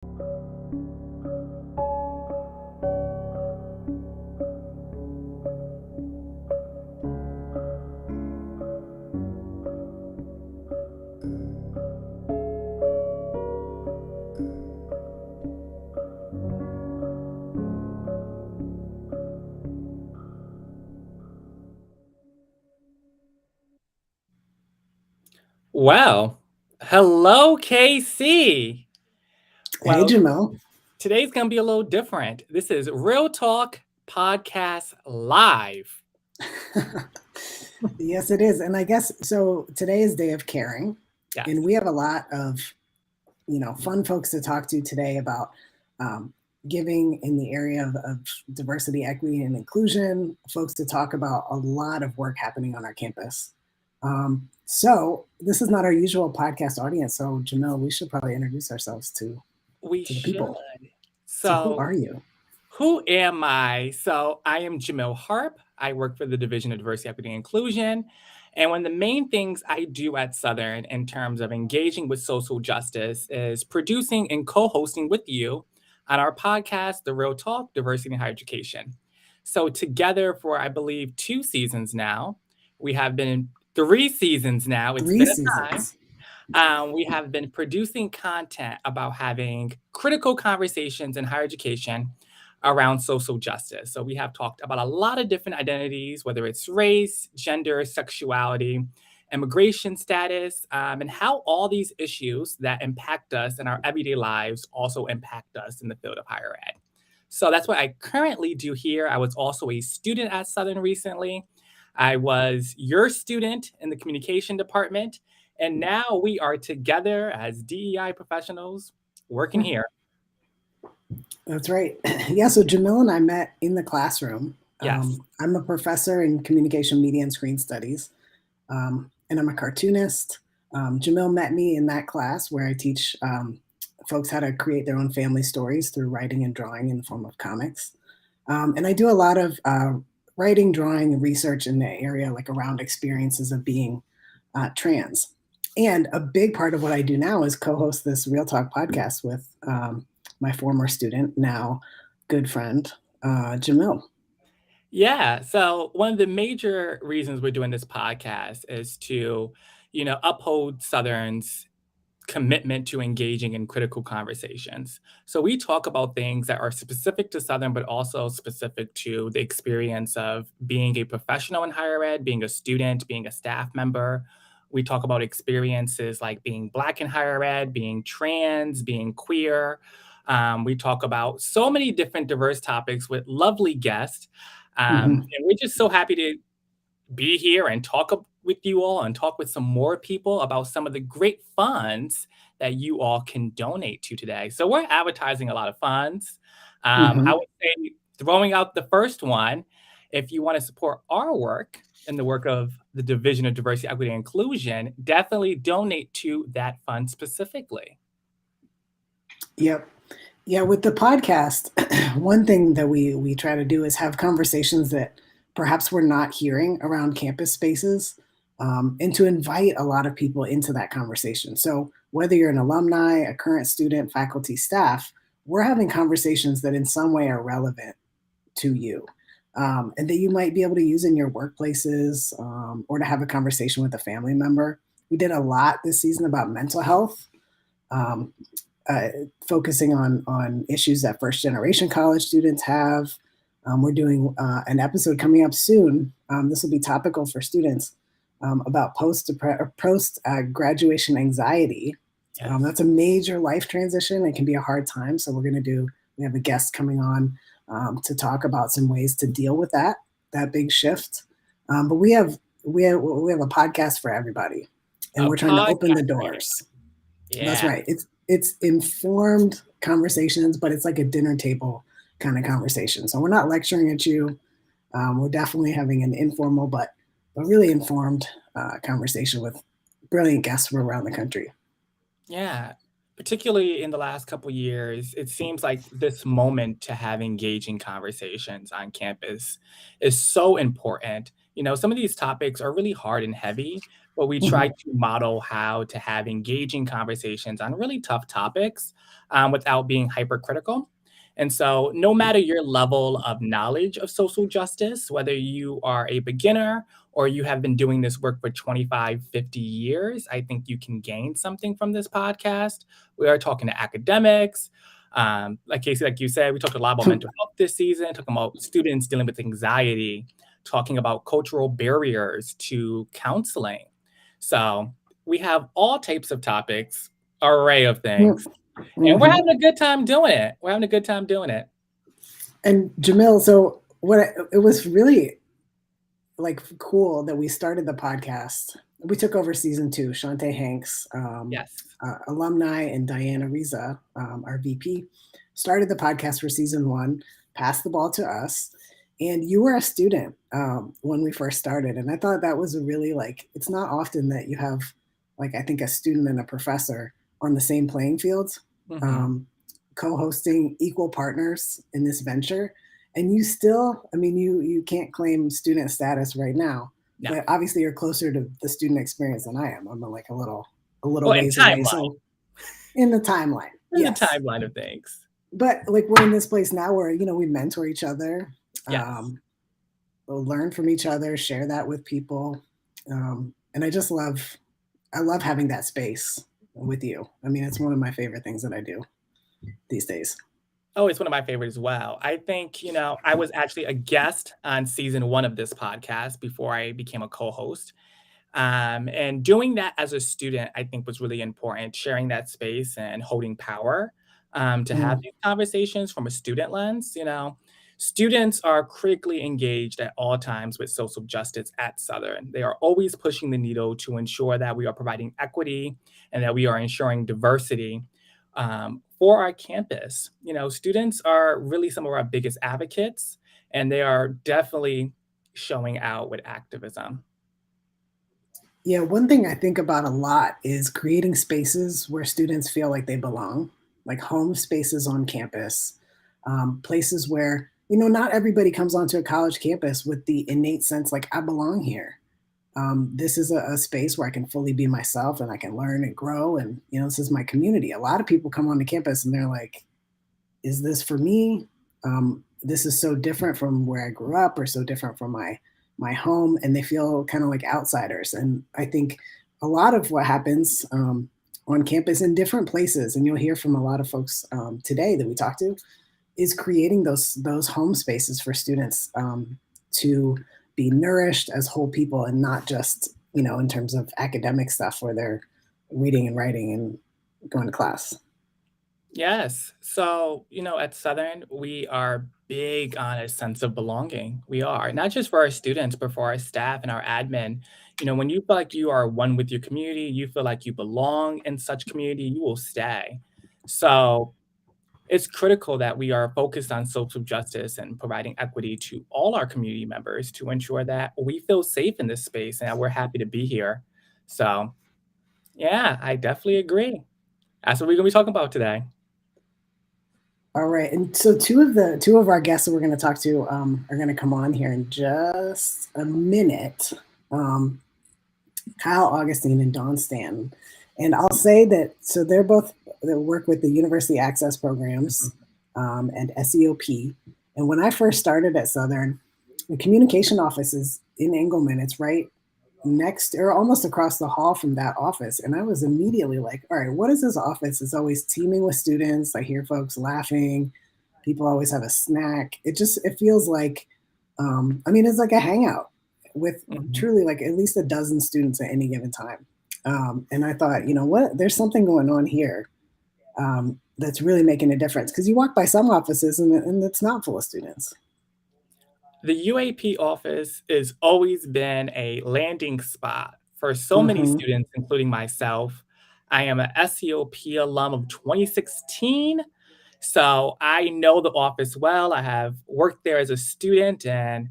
Well, hello, KC. Hey, Well, Jamil. today's going to be a little different. This is Real Talk Podcast Live. Yes, it is. And I guess so. Today is Day of Caring, Yes. and we have a lot of, fun folks to talk to today about giving in the area of diversity, equity, and inclusion. Folks to talk about a lot of work happening on our campus. So this is not our usual podcast audience. So Jamil, we should probably introduce ourselves to We the should. people. So who are you? Who am I? So I am Jamil Harp. I work for the Division of Diversity, Equity, and Inclusion. And one of the main things I do at Southern in terms of engaging with social justice is producing and co-hosting with you on our podcast, The Real Talk, Diversity in Higher Education. So together for, I believe, 2 seasons now, we have been in 3 seasons now. It's 3 been a seasons. time. We have been producing content about having critical conversations in higher education around social justice. So we have talked about a lot of different identities, whether it's race, gender, sexuality, immigration status, and how all these issues that impact us in our everyday lives also impact us in the field of higher ed. So that's what I currently do here. I was also a student at Southern recently. I was your student in the communication department. And now we are together as DEI professionals working here. That's right. Yeah, so Jamil and I met in the classroom. Yes. I'm a professor in communication, media, and screen studies, and I'm a cartoonist. Jamil met me in that class where I teach folks how to create their own family stories through writing and drawing in the form of comics. And I do a lot of writing, drawing, and research in the area, like around experiences of being trans. And a big part of what I do now is co-host this Real Talk podcast with my former student, now good friend, Jamil. Yeah. So one of the major reasons we're doing this podcast is to, uphold Southern's commitment to engaging in critical conversations. So we talk about things that are specific to Southern, but also specific to the experience of being a professional in higher ed, being a student, being a staff member. We talk about experiences like being Black in higher ed, being trans, being queer. We talk about so many different diverse topics with lovely guests. And we're just so happy to be here and talk with you all and talk with some more people about some of the great funds that you all can donate to today. So we're advertising a lot of funds. I would say throwing out the first one, if you want to support our work and the work of the Division of Diversity, Equity, and Inclusion, definitely donate to that fund specifically. Yep. Yeah, with the podcast, one thing that we try to do is have conversations that perhaps we're not hearing around campus spaces, and to invite a lot of people into that conversation. So whether you're an alumni, a current student, faculty, staff, we're having conversations that in some way are relevant to you, and that you might be able to use in your workplaces, or to have a conversation with a family member. We did a lot this season about mental health. Focusing on issues that first generation college students have. We're doing an episode coming up soon. This will be topical for students, about post graduation anxiety. Yes. That's a major life transition. It can be a hard time. So we have a guest coming on to talk about some ways to deal with that big shift. But we have a podcast for everybody, and we're trying to open the doors. Yeah. That's right. It's informed conversations, but it's like a dinner table kind of conversation. So we're not lecturing at you. We're definitely having an informal, but really informed conversation with brilliant guests from around the country. Yeah. Particularly in the last couple of years, it seems like this moment to have engaging conversations on campus is so important. Some of these topics are really hard and heavy, but we try Mhm. to model how to have engaging conversations on really tough topics without being hypercritical. And so, no matter your level of knowledge of social justice, whether you are a beginner or you have been doing this work for 25, 50 years, I think you can gain something from this podcast. We are talking to academics. Like Casey, like you said, we talked a lot about mental health this season, talking about students dealing with anxiety, talking about cultural barriers to counseling. So we have all types of topics, array of things, and we're Mhm. having a good time doing it. We're having a good time doing it. And Jamil, so it was really like cool that we started the podcast. We took over season 2. Shantae Hanks, Yes. alumni, and Diana Riza, our VP, started the podcast for season 1, passed the ball to us. And you were a student when we first started. And I thought that was a really like, it's not often that you have, like, I think a student and a professor on the same playing fields, Mhm. um, co hosting, equal partners in this venture. And you still, I mean, you can't claim student status right now, No. but obviously you're closer to the student experience than I am. I'm like a little Well, in ways away. timeline, So in the timeline, in the yes. timeline of things. But like we're in this place now where, we mentor each other, Yes. we'll learn from each other, share that with people. And I love having that space with you. I mean, it's one of my favorite things that I do these days. Oh, it's one of my favorites as well. I think, I was actually a guest on season 1 of this podcast before I became a co-host. And doing that as a student, I think was really important, sharing that space and holding power to have Mm. these conversations from a student lens. Students are critically engaged at all times with social justice at Southern. They are always pushing the needle to ensure that we are providing equity and that we are ensuring diversity for our campus. Students are really some of our biggest advocates, and they are definitely showing out with activism. Yeah, one thing I think about a lot is creating spaces where students feel like they belong, like home spaces on campus, places where, not everybody comes onto a college campus with the innate sense like, I belong here. This is a space where I can fully be myself and I can learn and grow. And, this is my community. A lot of people come onto campus and they're like, is this for me? This is so different from where I grew up or so different from my home, and they feel kind of like outsiders. And I think a lot of what happens on campus in different places, and you'll hear from a lot of folks today that we talk to, is creating those home spaces for students to be nourished as whole people and not just in terms of academic stuff where they're reading and writing and going to class. Yes. So, at Southern, we are big on a sense of belonging. We are, not just for our students, but for our staff and our admin. When you feel like you are one with your community, you feel like you belong in such community, you will stay. So, it's critical that we are focused on social justice and providing equity to all our community members to ensure that we feel safe in this space and that we're happy to be here. So, yeah, I definitely agree. That's what we're going to be talking about today. All right, and so two of our guests that we're going to talk to are going to come on here in just a minute. Um, Kyle Augustine and Don Stanton, and I'll say that so they work with the University Access Programs and SEOP. And when I first started at Southern, the communication office is in Engelman. It's right next or almost across the hall from that office. And I was immediately like, all right, what is this office? It's always teeming with students. I hear folks laughing. People always have a snack. It feels like, I mean, it's like a hangout with Mhm. truly like at least a dozen students at any given time. And I thought, you know what, there's something going on here that's really making a difference. Because you walk by some offices and it's not full of students. The UAP office has always been a landing spot for so many Hmm. students, including myself. I am a SEOP alum of 2016, so I know the office well. I have worked there as a student and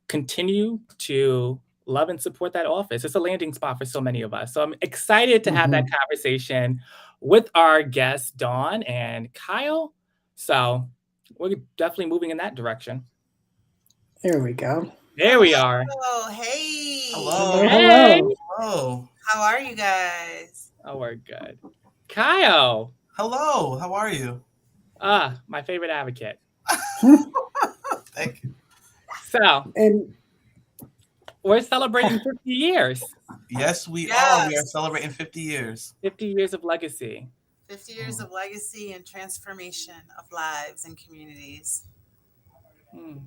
continue to love and support that office. It's a landing spot for so many of us. So I'm excited to have that Hmm. conversation with our guests, Dawn and Kyle. So we're definitely moving in that direction. There we go. There we are. Oh, hey. Hello, Hello. Hey. hello. Hello. How are you guys? Oh, we're good. Kyle. Hello. How are you? My favorite advocate. Thank you. So And we're celebrating 50 years. Yes, we are. We are Yes. celebrating 50 years. 50 years of legacy. 50 years of legacy and transformation of lives and communities. Hmm.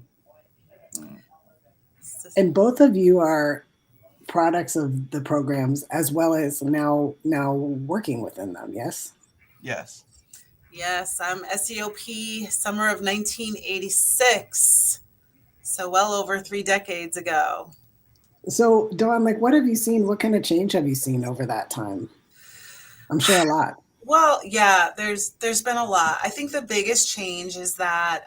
and both of you are products of the programs as well as now working within them, yes? Yes. Yes, I'm SEOP summer of 1986. So well over 3 decades ago. So Dawn, like what have you seen? What kind of change have you seen over that time? I'm sure a lot. Well, yeah, there's been a lot. I think the biggest change is that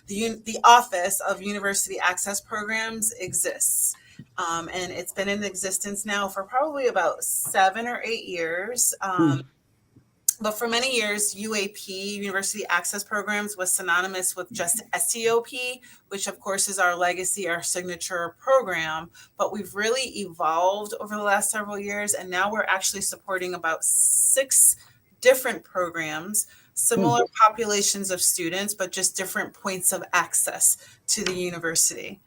the Office of University Access Programs exists, and it's been in existence now for probably about 7 or 8 years. But for many years, UAP, University Access Programs, was synonymous with just SEOP, which of course is our legacy, our signature program. But we've really evolved over the last several years, and now we're actually supporting about 6 different programs, similar populations of students, but just different points of access to the university.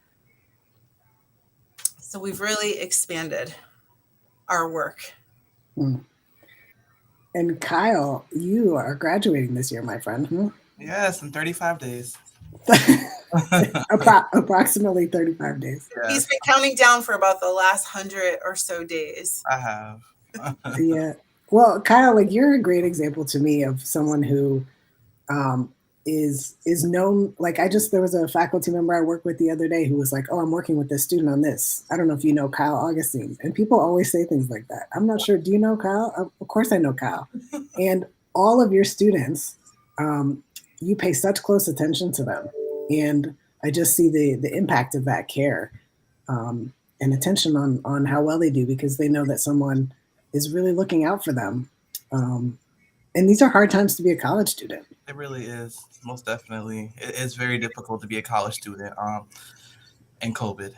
So we've really expanded our work. And Kyle, you are graduating this year, my friend. Yes, in 35 days. Approximately 35 days. Yes, He's been counting down for about the last 100 or so days. I have. Yeah. Well, Kyle, like you're a great example to me of someone who is known. Like there was a faculty member I worked with the other day who was like, "Oh, I'm working with this student on this. I don't know if you know Kyle Augustine." And people always say things like that. I'm not sure. Do you know Kyle? Of course, I know Kyle. And all of your students, you pay such close attention to them, and I just see the impact of that care and attention on how well they do because they know that someone is really looking out for them. And these are hard times to be a college student. It really is. Most definitely. It's very difficult to be a college student in COVID.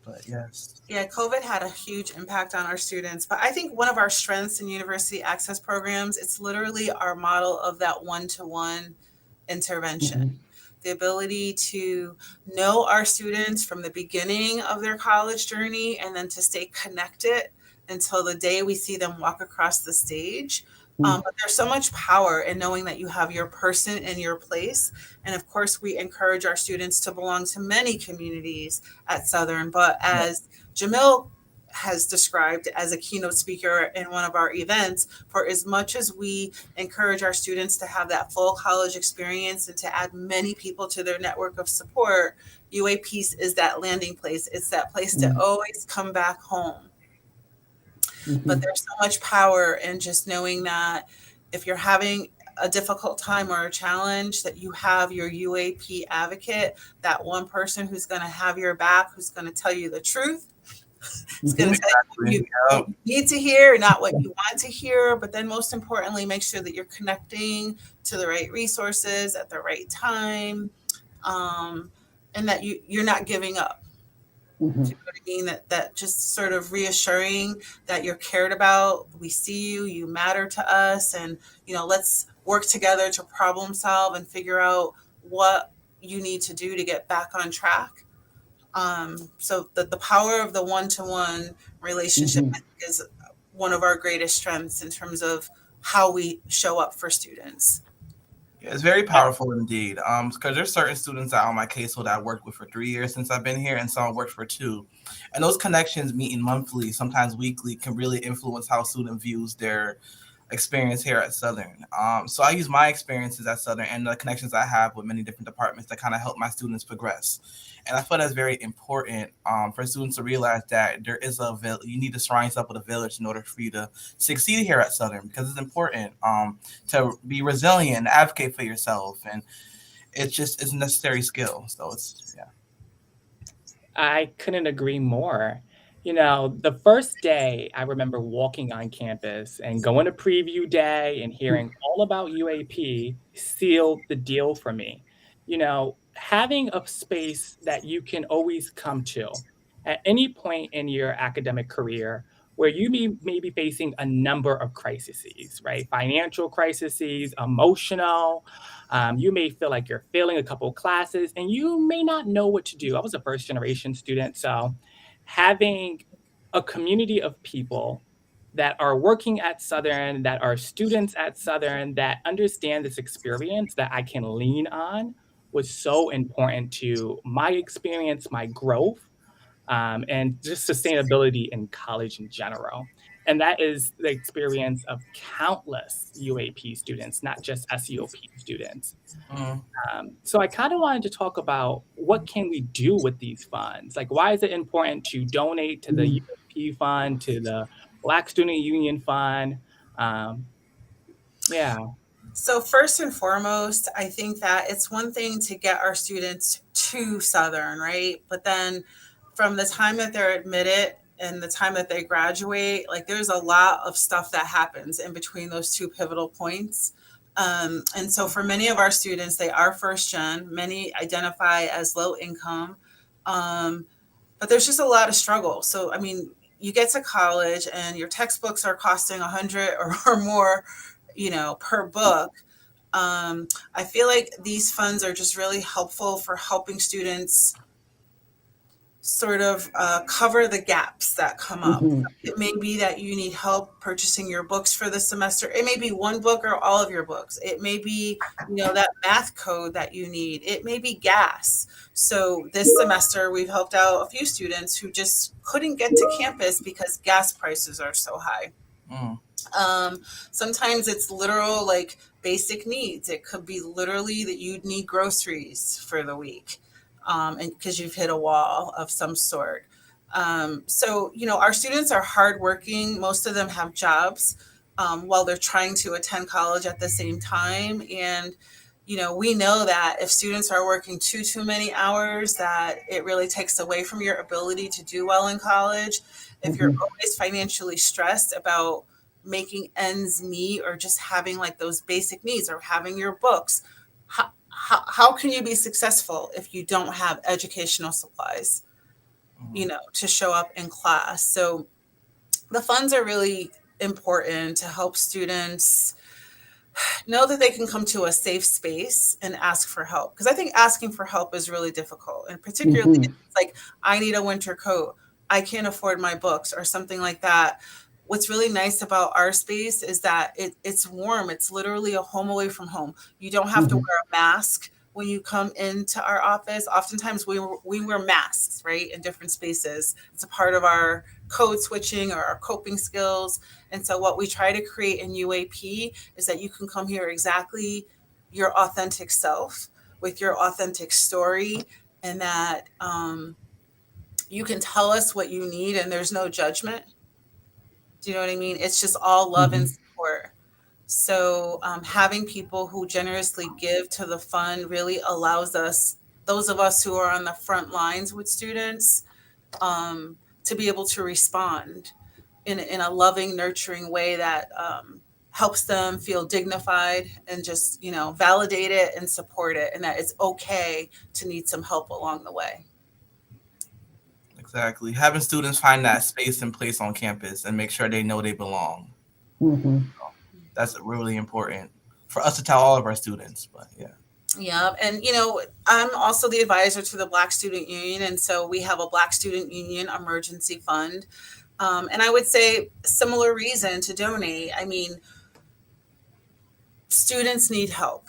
But yes. Yeah, COVID had a huge impact on our students. But I think one of our strengths in university access programs, it's literally our model of that one-to-one intervention. The ability to know our students from the beginning of their college journey and then to stay connected until the day we see them walk across the stage. But there's so much power in knowing that you have your person in your place. And of course, we encourage our students to belong to many communities at Southern. But as Jamil has described as a keynote speaker in one of our events, for as much as we encourage our students to have that full college experience and to add many people to their network of support, UAP is that landing place. It's that place to always come back home. But there's so much power in just knowing that if you're having a difficult time or a challenge, that you have your UAP advocate, that one person who's going to have your back, who's going to tell you the truth. It's going to tell you what you need to hear, not what you want to hear. But then most importantly, make sure that you're connecting to the right resources at the right time, and that you're not giving up. Do you know what I mean? That just sort of reassuring that you're cared about. We see you, you matter to us, and let's work together to problem solve and figure out what you need to do to get back on track. So the power of the one-to-one relationship I think, is one of our greatest strengths in terms of how we show up for students. Yeah, it's very powerful indeed. Because there's certain students that are on my caseload that I worked with for 3 years since I've been here, and some I worked for 2. And those connections meeting monthly, sometimes weekly, can really influence how a student views their experience here at Southern. So I use my experiences at Southern and the connections I have with many different departments to kind of help my students progress. And I feel that's very important for students to realize that there is you need to surround yourself with a village in order for you to succeed here at Southern, because it's important to be resilient, advocate for yourself, and it's a necessary skill. So yeah. I couldn't agree more. The first day I remember walking on campus and going to preview day and hearing all about UAP sealed the deal for me. Having a space that you can always come to at any point in your academic career where you may be facing a number of crises, right? Financial crises, emotional. You may feel like you're failing a couple of classes and you may not know what to do. I was a first generation student, so having a community of people that are working at Southern, that are students at Southern, that understand this experience that I can lean on was so important to my experience, my growth, and just sustainability in college in general. And that is the experience of countless UAP students, not just SEOP students. Mm. So I kind of wanted to talk about what can we do with these funds? Like, why is it important to donate to the UAP fund, to the Black Student Union Fund? Yeah. So first and foremost, I think that it's one thing to get our students to Southern, right? But then from the time that they're admitted and the time that they graduate, like there's a lot of stuff that happens in between those two pivotal points. And so for many of our students, they are first gen, many identify as low income, but there's just a lot of struggle. So, I mean, you get to college and your textbooks are costing 100 or more, per book. I feel like these funds are just really helpful for helping students sort of cover the gaps that come up. It may be that you need help purchasing your books for the semester. It may be one book or all of your books. It may be, that math code that you need. It may be gas. So this semester, we've helped out a few students who just couldn't get to campus because gas prices are so high. Sometimes it's literal, like basic needs. It could be literally that you'd need groceries for the week. And because you've hit a wall of some sort. So, our students are hardworking. Most of them have jobs while they're trying to attend college at the same time. And, we know that if students are working too many hours, that it really takes away from your ability to do well in college. If you're always financially stressed about making ends meet or just having like those basic needs or having your books, how can you be successful if you don't have educational supplies, to show up in class? So the funds are really important to help students know that they can come to a safe space and ask for help. Because I think asking for help is really difficult. And particularly it's like, I need a winter coat, I can't afford my books or something like that. What's really nice about our space is that it's warm. It's literally a home away from home. You don't have to wear a mask when you come into our office. Oftentimes we wear masks, right, in different spaces. It's a part of our code switching or our coping skills. And so what we try to create in UAP is that you can come here exactly your authentic self with your authentic story, and that you can tell us what you need and there's no judgment. Do you know what I mean? It's just all love and support. So having people who generously give to the fund really allows us, those of us who are on the front lines with students, to be able to respond in a loving, nurturing way that helps them feel dignified and just, validate it and support it, and that it's okay to need some help along the way. Exactly. Having students find that space and place on campus and make sure they know they belong. That's really important for us to tell all of our students, but yeah. Yeah. And, I'm also the advisor to the Black Student Union. And so we have a Black Student Union emergency fund. And I would say similar reason to donate. I mean, students need help.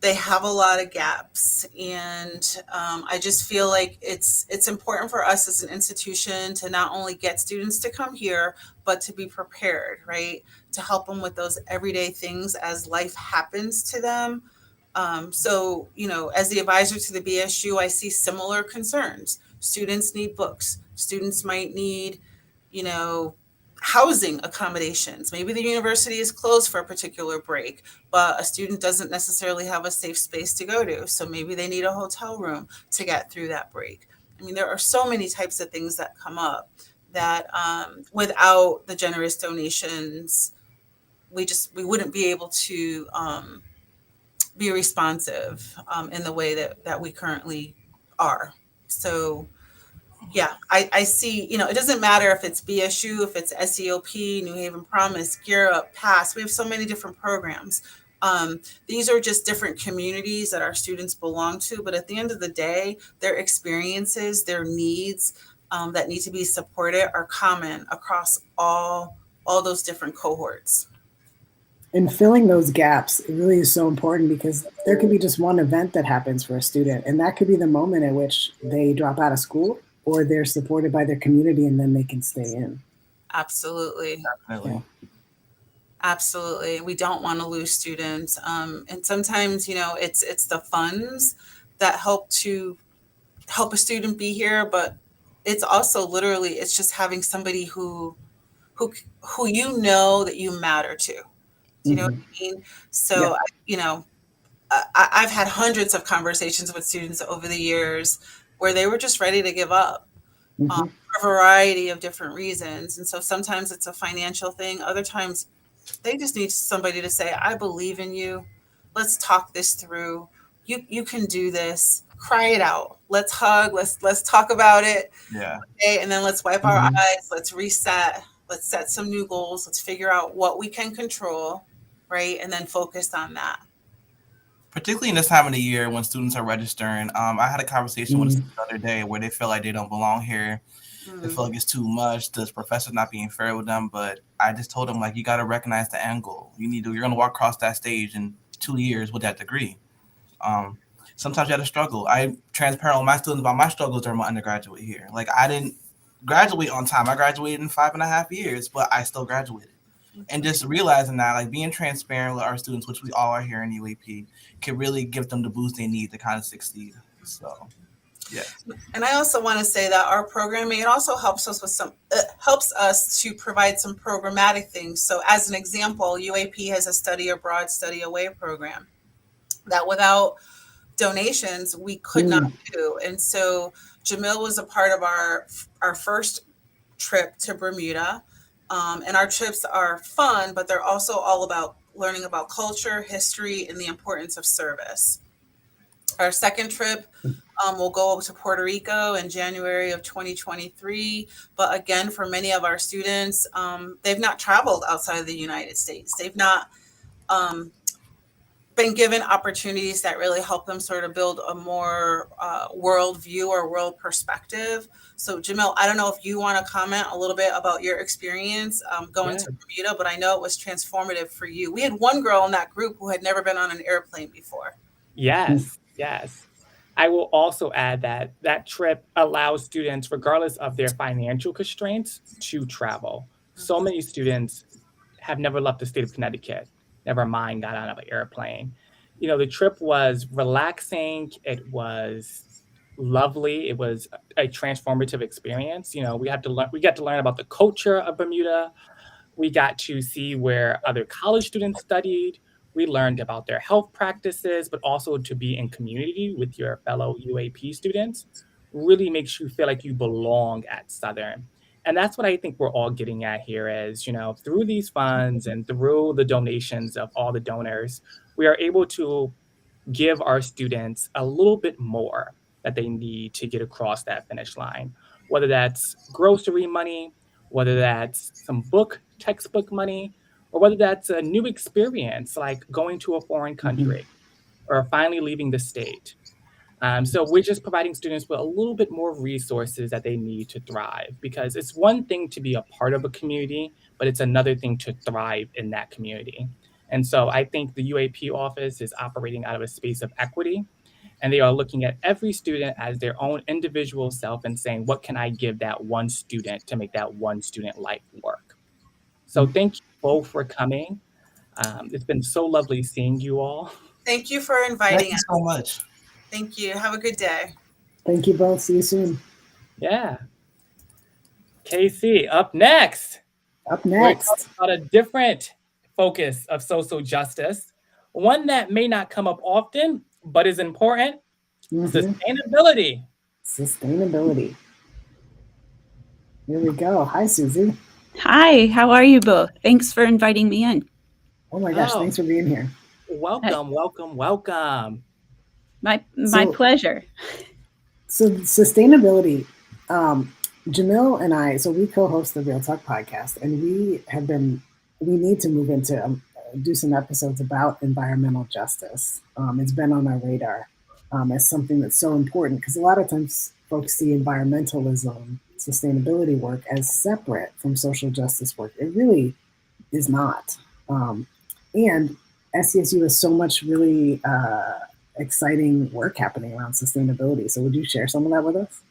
They have a lot of gaps, and I just feel like it's important for us as an institution to not only get students to come here, but to be prepared, right? To help them with those everyday things as life happens to them. So, as the advisor to the BSU, I see similar concerns. Students need books. Students might need, housing accommodations. Maybe the university is closed for a particular break, but a student doesn't necessarily have a safe space to go to. So maybe they need a hotel room to get through that break. I mean, there are so many types of things that come up that without the generous donations, we wouldn't be able to be responsive in the way that we currently are. So Yeah, I see, it doesn't matter if it's BSU, if it's SEOP, New Haven Promise, Gear Up, Pass. We have so many different programs. These are just different communities that our students belong to. But at the end of the day, their experiences, their needs that need to be supported are common across all those different cohorts. And filling those gaps, it really is so important because there could be just one event that happens for a student, and that could be the moment at which they drop out of school or they're supported by their community and then they can stay in. Absolutely. Definitely. Yeah. Absolutely. We don't want to lose students. And sometimes, it's the funds that help a student be here, but it's also literally, it's just having somebody who that you matter to. Do you know what I mean? So, I've had hundreds of conversations with students over the years where they were just ready to give up for a variety of different reasons. And so sometimes it's a financial thing. Other times they just need somebody to say, I believe in you. Let's talk this through. You can do this. Cry it out. Let's hug. Let's talk about it. Yeah. Okay, and then let's wipe our eyes. Let's reset. Let's set some new goals. Let's figure out what we can control, right? And then focus on that. Particularly in this time of the year when students are registering. I had a conversation with a student the other day where they feel like they don't belong here. They feel like it's too much. This professor not being fair with them. But I just told them, like, you got to recognize the end goal. You're going to walk across that stage in 2 years with that degree. Sometimes you have to struggle. I'm transparent with my students about my struggles during my undergraduate here. Like, I didn't graduate on time. I graduated in 5.5 years, but I still graduated. And just realizing that, like, being transparent with our students, which we all are here in UAP, can really give them the boost they need to kind of succeed. So, yeah. And I also want to say that our programming, it also helps us helps us to provide some programmatic things. So as an example, UAP has a study abroad, study away program that without donations, we could not do. And so Jamil was a part of our first trip to Bermuda. And our trips are fun, but they're also all about learning about culture, history, and the importance of service. Our second trip will go to Puerto Rico in January of 2023. But again, for many of our students, they've not traveled outside of the United States. They've not been given opportunities that really help them sort of build a more world view or world perspective. So Jamil, I don't know if you want to comment a little bit about your experience going to Bermuda, but I know it was transformative for you. We had one girl in that group who had never been on an airplane before. Yes. I will also add that that trip allows students, regardless of their financial constraints, to travel. So many students have never left the state of Connecticut, never mind got on an airplane. The trip was relaxing. It was lovely. It was a transformative experience. We got to learn about the culture of Bermuda. We got to see where other college students studied. We learned about their health practices, but also to be in community with your fellow UAP students really makes you feel like you belong at Southern. And that's what I think we're all getting at here is, through these funds and through the donations of all the donors, we are able to give our students a little bit more that they need to get across that finish line, whether that's grocery money, whether that's some textbook money, or whether that's a new experience like going to a foreign country or finally leaving the state. So we're just providing students with a little bit more resources that they need to thrive, because it's one thing to be a part of a community, but it's another thing to thrive in that community. And so I think the UAP office is operating out of a space of equity, and they are looking at every student as their own individual self and saying, what can I give that one student to make that one student life work? So thank you both for coming. It's been so lovely seeing you all. Thank you for inviting us. Thank you so much. Thank you. Have a good day. Thank you both. See you soon. Yeah. Casey, up next. We're talking about a different focus of social justice, one that may not come up often, but is important. Sustainability. Here we go. Hi, Susie. Hi, how are you both? Thanks for inviting me in. Oh my gosh, thanks for being here. Welcome. My pleasure. So sustainability, Jamil and I, so we co-host the Real Talk podcast, and we need to move into do some episodes about environmental justice. It's been on our radar as something that's so important, because a lot of times folks see environmentalism, sustainability work as separate from social justice work. It really is not. And SCSU has so much really exciting work happening around sustainability. So would you share some of that with us?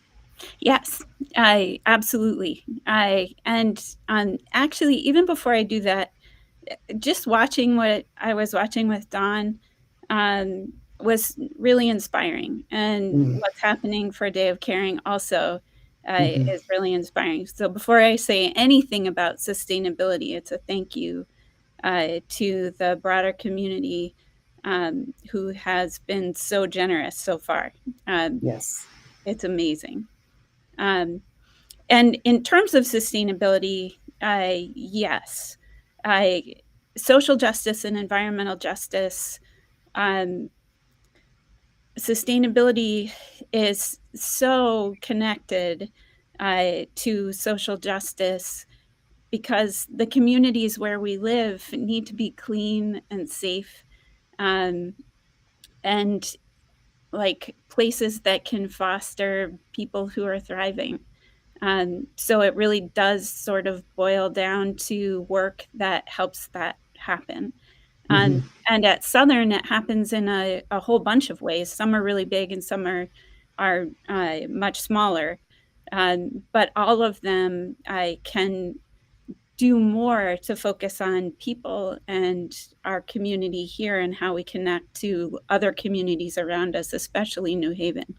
Yes, I absolutely. Actually, even before I do that, just watching what I was watching with Dawn was really inspiring, and what's happening for Day of Caring also is really inspiring. So before I say anything about sustainability, it's a thank you to the broader community who has been so generous so far. Yes. It's amazing. And in terms of sustainability, yes, social justice and environmental justice, sustainability is so connected to social justice, because the communities where we live need to be clean and safe, and like places that can foster people who are thriving. So it really does sort of boil down to work that helps that happen. And at Southern, it happens in a whole bunch of ways. Some are really big and some are much smaller. But all of them can do more to focus on people and our community here and how we connect to other communities around us, especially New Haven.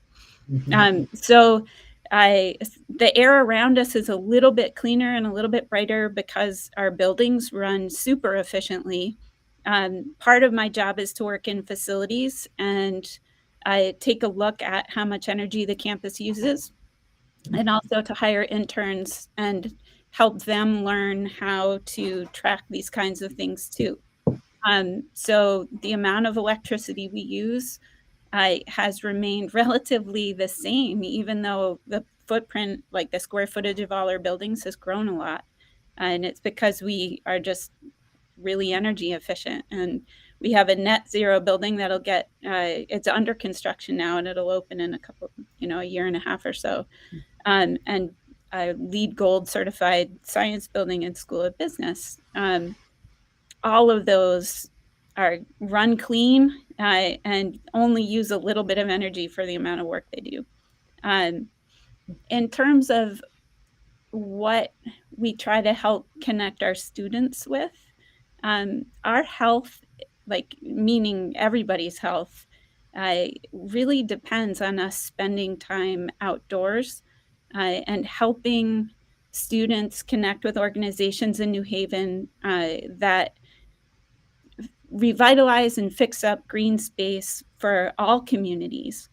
So the air around us is a little bit cleaner and a little bit brighter because our buildings run super efficiently. Part of my job is to work in facilities and take a look at how much energy the campus uses, and also to hire interns and help them learn how to track these kinds of things too. So the amount of electricity we use has remained relatively the same, even though the footprint, like the square footage of all our buildings, has grown a lot. And it's because we are just really energy efficient. And we have a net zero building that'll get, it's under construction now, and it'll open in a year and a half or so. And a LEED Gold certified science building and School of Business. All of those are run clean and only use a little bit of energy for the amount of work they do. In terms of what we try to help connect our students with, our health, like meaning everybody's health, really depends on us spending time outdoors and helping students connect with organizations in New Haven that revitalize and fix up green space for all communities,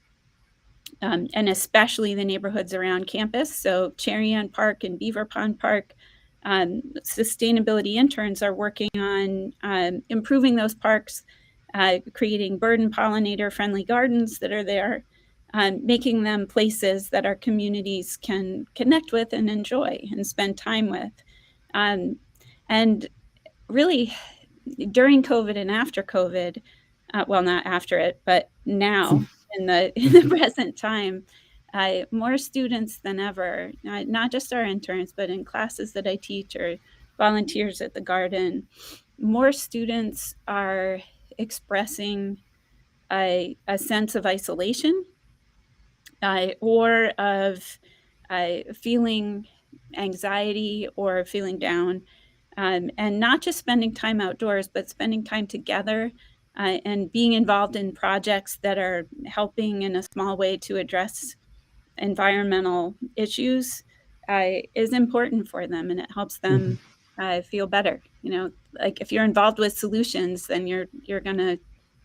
and especially the neighborhoods around campus. So Cherry Ann Park and Beaver Pond Park, sustainability interns are working on improving those parks, creating bird and pollinator friendly gardens that are there, making them places that our communities can connect with and enjoy and spend time with. And really, during COVID and after COVID, well, not after it, but now in the present time, more students than ever, not just our interns, but in classes that I teach or volunteers at the garden, more students are expressing a sense of isolation or of feeling anxiety or feeling down. And not just spending time outdoors, but spending time together and being involved in projects that are helping in a small way to address environmental issues is important for them, and it helps them feel better. Like if you're involved with solutions, then you're gonna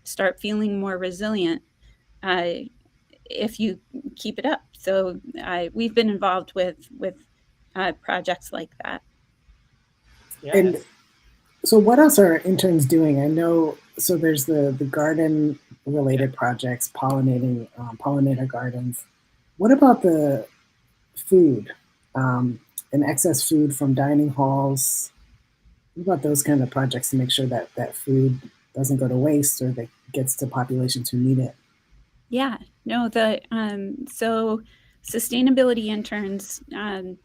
start feeling more resilient if you keep it up. So we've been involved with projects like that. Yes. And so what else are interns doing? I know, so there's the garden related projects, pollinator gardens. What about the food and excess food from dining halls. What about those kind of projects to make sure that that food doesn't go to waste or that gets to populations who need it? Yeah, no, so sustainability interns, and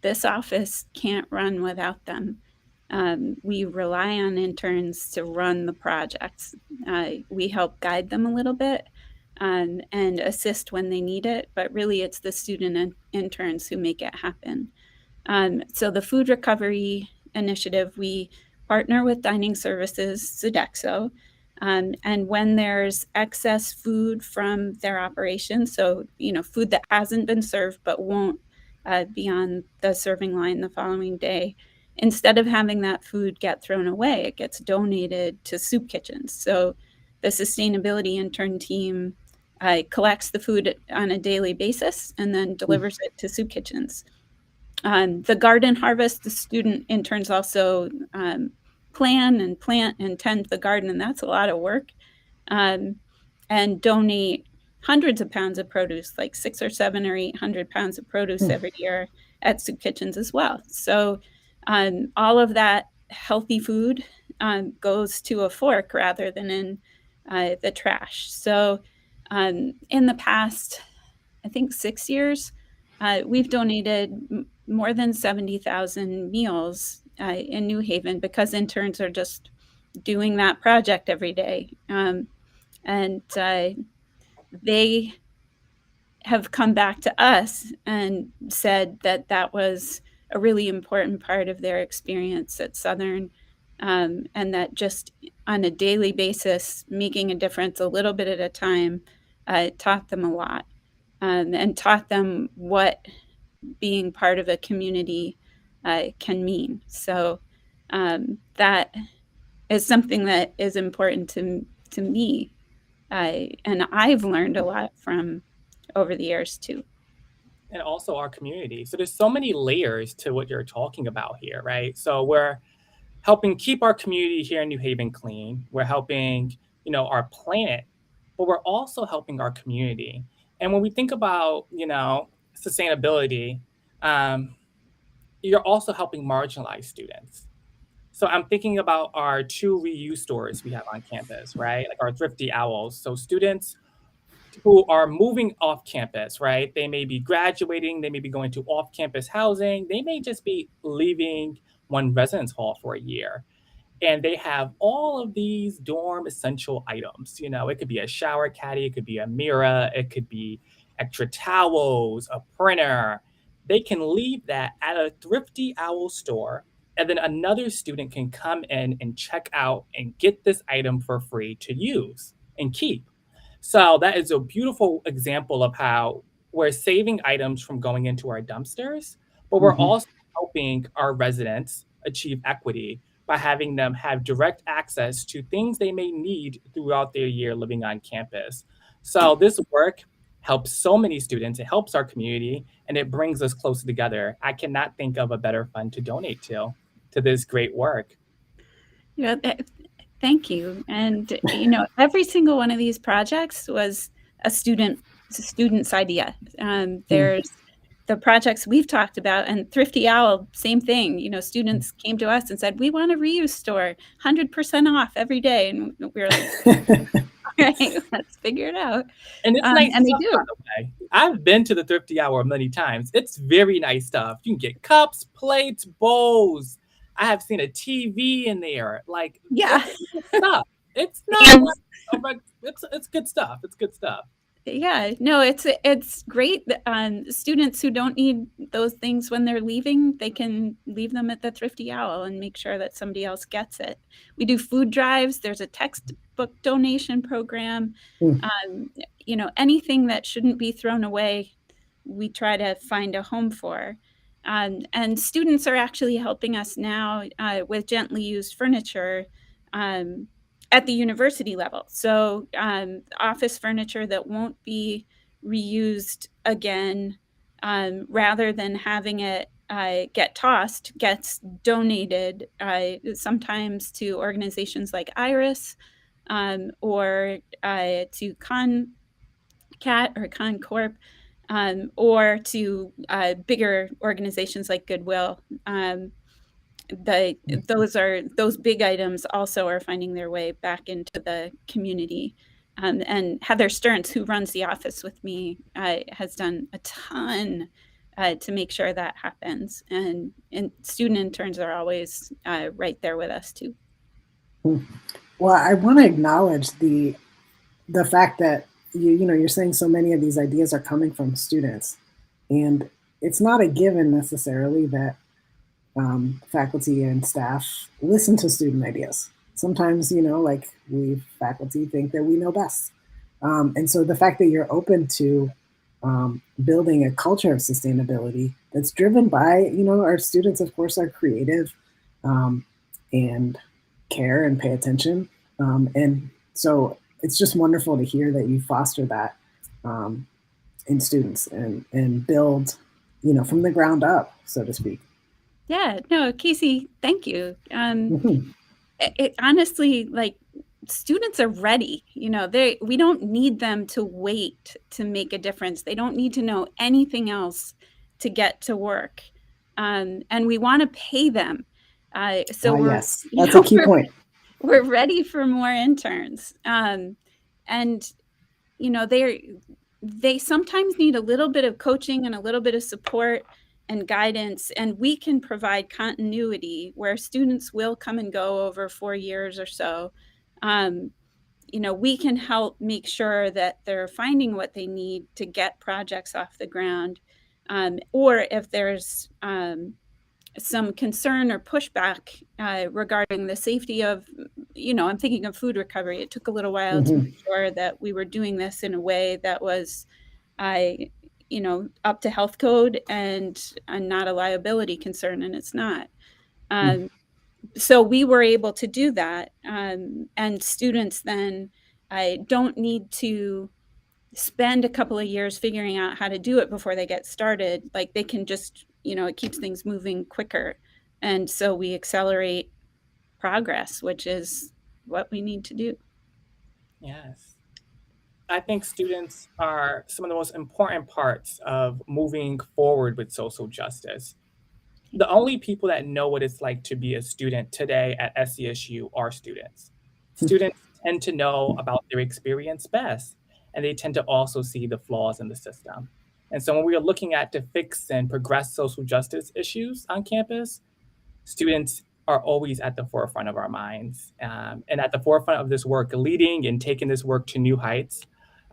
this office can't run without them. We rely on interns to run the projects. We help guide them a little bit and assist when they need it, but really it's the student interns who make it happen. So the food recovery initiative, we partner with Dining Services, Sodexo, and when there's excess food from their operation, so food that hasn't been served but won't be on the serving line the following day, instead of having that food get thrown away, it gets donated to soup kitchens. So the sustainability intern team collects the food on a daily basis and then delivers it to soup kitchens. The garden harvest, the student interns also plan and plant and tend the garden, and that's a lot of work, and donate hundreds of pounds of produce, like 600 or 700 or 800 pounds of produce every year at soup kitchens as well. So all of that healthy food goes to a fork rather than in the trash. So in the past, I think 6 years, we've donated more than 70,000 meals in New Haven because interns are just doing that project every day. And they have come back to us and said that that was a really important part of their experience at Southern, and that just on a daily basis, making a difference a little bit at a time taught them a lot, and taught them what being part of a community can mean. So that is something that is important to me, and I've learned a lot from over the years too. And also our community. So there's so many layers to what you're talking about here, right? So we're helping keep our community here in New Haven clean. We're helping, our planet, but we're also helping our community. And when we think about, sustainability, you're also helping marginalized students. So I'm thinking about our 2 reuse stores we have on campus, right? Like our Thrifty Owls. So students who are moving off campus, right? They may be graduating, they may be going to off campus housing, they may just be leaving one residence hall for a year. And they have all of these dorm essential items. It could be a shower caddy, it could be a mirror, it could be extra towels, a printer. They can leave that at a Thrifty Owl store, and then another student can come in and check out and get this item for free to use and keep. So that is a beautiful example of how we're saving items from going into our dumpsters, but we're also helping our residents achieve equity by having them have direct access to things they may need throughout their year living on campus. So this work helps so many students, it helps our community, and it brings us closer together. I cannot think of a better fund to donate to this great work. Thank you. And every single one of these projects was a student's idea. There's the projects we've talked about, and Thrifty Owl, same thing. Students came to us and said, "We want a reuse store, 100% off every day," and we were like, "All right, let's figure it out." And it's nice and stuff, they do. by the way. I've been to the Thrifty Hour many times. It's very nice stuff. You can get cups, plates, bowls. I have seen a TV in there. Like, Yeah. it's good stuff. It's not like, it's good stuff. It's good stuff. Yeah, no, it's great. Students who don't need those things when they're leaving, they can leave them at the Thrifty Owl and make sure that somebody else gets it. We do food drives. There's a textbook donation program. Anything that shouldn't be thrown away, we try to find a home for. And students are actually helping us now with gently used furniture at the university level. So office furniture that won't be reused again, rather than having it get tossed, gets donated sometimes to organizations like Iris, or to ConCat or ConCorp. or to bigger organizations like Goodwill. Those big items also are finding their way back into the community. And Heather Stearns, who runs the office with me, has done a ton to make sure that happens. And student interns are always right there with us too. Well, I want to acknowledge the fact that you're saying so many of these ideas are coming from students, and it's not a given necessarily that faculty and staff listen to student ideas. Sometimes, like we faculty think that we know best. And so the fact that you're open to building a culture of sustainability that's driven by, our students, of course, are creative and care and pay attention. And so it's just wonderful to hear that you foster that in students and build, from the ground up, so to speak. Yeah, no, Casey, thank you. It honestly, like, students are ready. We don't need them to wait to make a difference. They don't need to know anything else to get to work. And we want to pay them. Yes, that's a key point. We're ready for more interns. And they sometimes need a little bit of coaching and a little bit of support and guidance, and we can provide continuity where students will come and go over 4 years or so. We can help make sure that they're finding what they need to get projects off the ground, or if there's some concern or pushback regarding the safety of, I'm thinking of food recovery. It took a little while to make sure that we were doing this in a way that was up to health code and not a liability concern, and it's not. So we were able to do that, and students then don't need to spend a couple of years figuring out how to do it before they get started. Like, they can just, it keeps things moving quicker, and so we accelerate progress, which is what we need to do. Yes. I think students are some of the most important parts of moving forward with social justice. The only people that know what it's like to be a student today at SCSU are students. Students tend to know about their experience best, and they tend to also see the flaws in the system. And so when we are looking at to fix and progress social justice issues on campus, students are always at the forefront of our minds, and at the forefront of this work, leading and taking this work to new heights,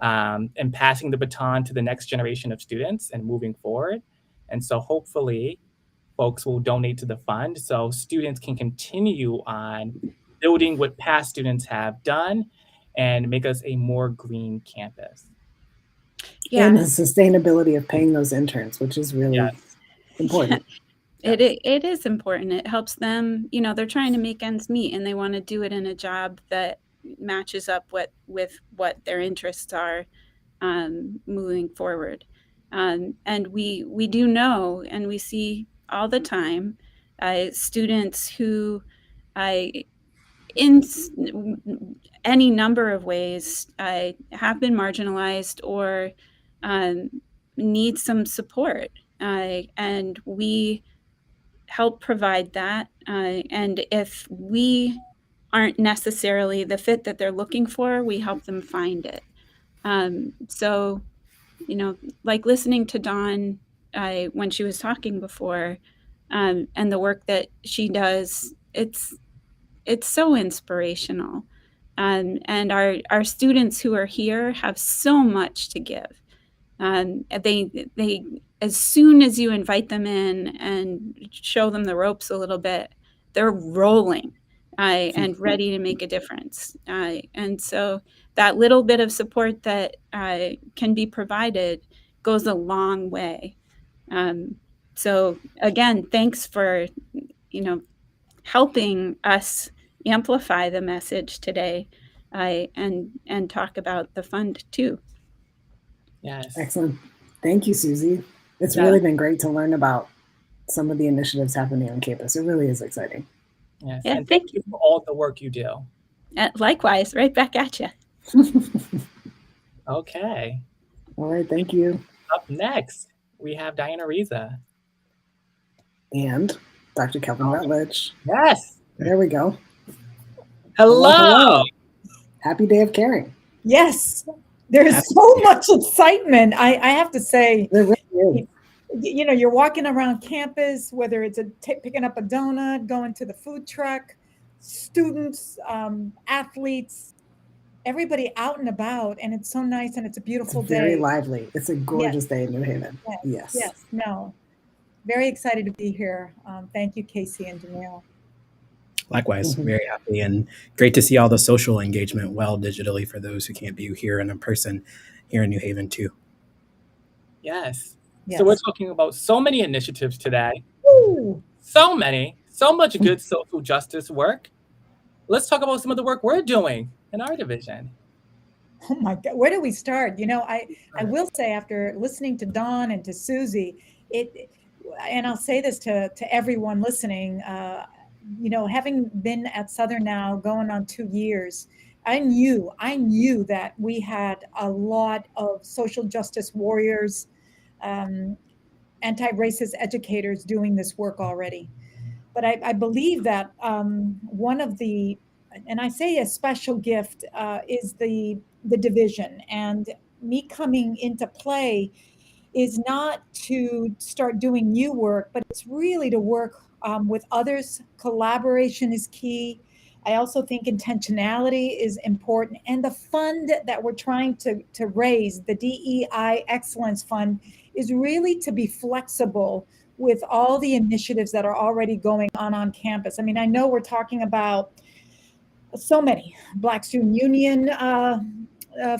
and passing the baton to the next generation of students and moving forward. And so hopefully folks will donate to the fund so students can continue on building what past students have done and make us a more green campus. Yeah. And the sustainability of paying those interns, which is really important. It is important. It helps them, they're trying to make ends meet, and they want to do it in a job that matches up with what their interests are moving forward. And we do know, and we see all the time, students who in any number of ways have been marginalized or need some support. And we help provide that. And if we aren't necessarily the fit that they're looking for, we help them find it. So, like listening to Dawn when she was talking before, and the work that she does, it's so inspirational. And our students who are here have so much to give. They as soon as you invite them in and show them the ropes a little bit, they're rolling and ready to make a difference. And so that little bit of support that can be provided goes a long way. So again, thanks for, helping us amplify the message today and talk about the fund too. Yes. Excellent. Thank you, Susie. It's really been great to learn about some of the initiatives happening on campus. It really is exciting. Yes. Yeah, and thank you for all the work you do. Likewise, right back at you. Okay. All right. Thank you. Up next, we have Diana Riza. And Dr. Kelvin Rutledge. Yes. There we go. Hello. Hello. Happy Day of Caring. Yes, there's so much excitement. I have to say, There really is. you know, you're walking around campus, whether it's picking up a donut, going to the food truck, students, athletes, everybody out and about, and it's so nice, and it's a beautiful It's day. very lively. It's a gorgeous day in New Haven. Yes. No, very excited to be here. Thank you, Casey and Jamil. Likewise, very happy and great to see all the social engagement well digitally for those who can't be here in person here in New Haven too. Yes. So we're talking about so many initiatives today. Woo! So many, so much good social justice work. Let's talk about some of the work we're doing in our division. Oh my God, where do we start? You know, I will say, after listening to Dawn and to Susie, and I'll say this to everyone listening, you know, having been at Southern now going on 2 years, I knew that we had a lot of social justice warriors, anti-racist educators doing this work already. But I believe that one of the, and I say a special gift, is the division. And me coming into play is not to start doing new work, but it's really to work with others. Collaboration is key. I also think intentionality is important. And the fund that we're trying to raise, the DEI Excellence Fund, is really to be flexible with all the initiatives that are already going on campus. I mean, I know we're talking about so many, Black Student Union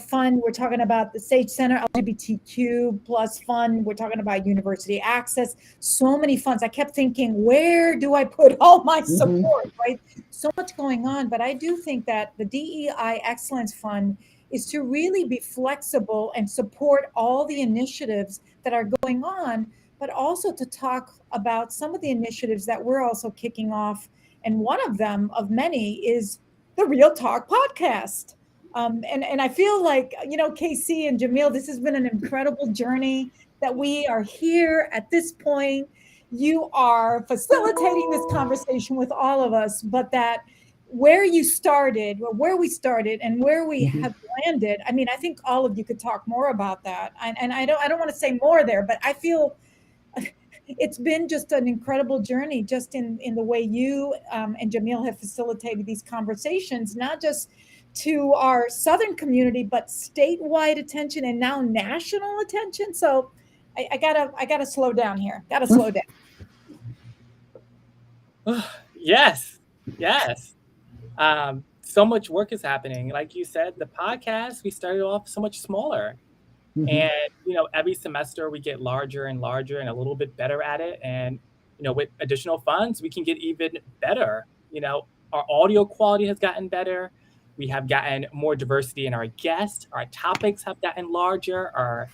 fund, we're talking about the Sage Center LGBTQ plus fund, we're talking about university access, so many funds. I kept thinking, where do I put all my support, right? So much going on, but I do think that the DEI Excellence Fund is to really be flexible and support all the initiatives that are going on, but also to talk about some of the initiatives that we're also kicking off. And one of them, of many, is the Real Talk podcast. And I feel like, you know, Casey and Jamil, this has been an incredible journey that we are here at this point. You are facilitating this conversation with all of us, but that where you started, where we started, and where we have landed. I mean, I think all of you could talk more about that. And I don't want to say more there, but I feel it's been just an incredible journey, just in the way you and Jamil have facilitated these conversations, not just to our Southern community, but statewide attention and now national attention. So I gotta slow down here. Gotta slow down. Yes. So much work is happening. Like you said, the podcast, we started off so much smaller. And, you know, every semester we get larger and larger and a little bit better at it. And, you know, with additional funds, we can get even better. You know, our audio quality has gotten better. We have gotten more diversity in our guests. Our topics have gotten larger. Our